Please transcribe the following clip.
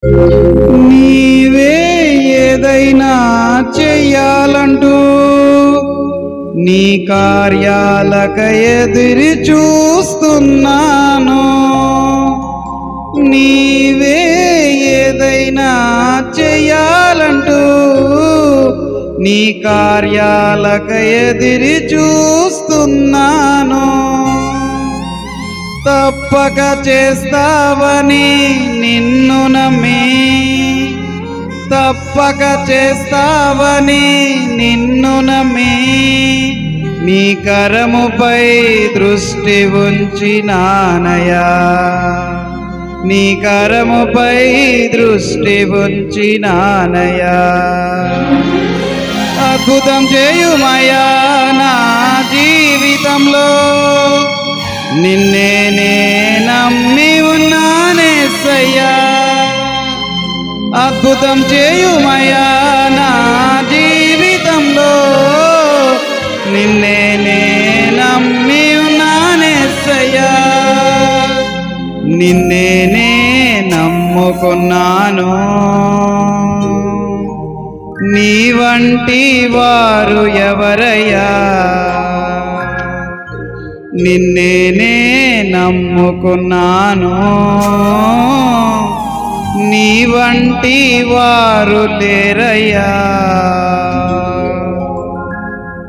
నీవే ఏదైనా చెయ్యాలంటూ నీ కార్యాలక ఎదురు చూస్తున్నాను. నీవే ఏదైనా చెయ్యాలంటూ నీ కార్యాలక ఎదురు చూస్తున్నాను. తప్పక చేస్తావని నిన్ను నమ్మి, తప్పక చేస్తావని నిన్ను నమ్మి నీ కరముపై దృష్టి ఉంచినానయా, నీ కరముపై దృష్టి ఉంచినానయా. అద్భుతం చేయుమయా నా జీవితంలో, నిన్నే నే నమ్మి ఉన్నానేసయ్యా. అద్భుతం చేయుమయా నా జీవితంలో, నిన్నే నే నమ్మి ఉన్నానేసయ్యా. నిన్నే నే నమ్ముకున్నాను, నీ వంటి వారు ఎవరయ్యా. నిన్నే నే నమ్ముకున్నాను, నీ వంటి వారు లేరయ్యా.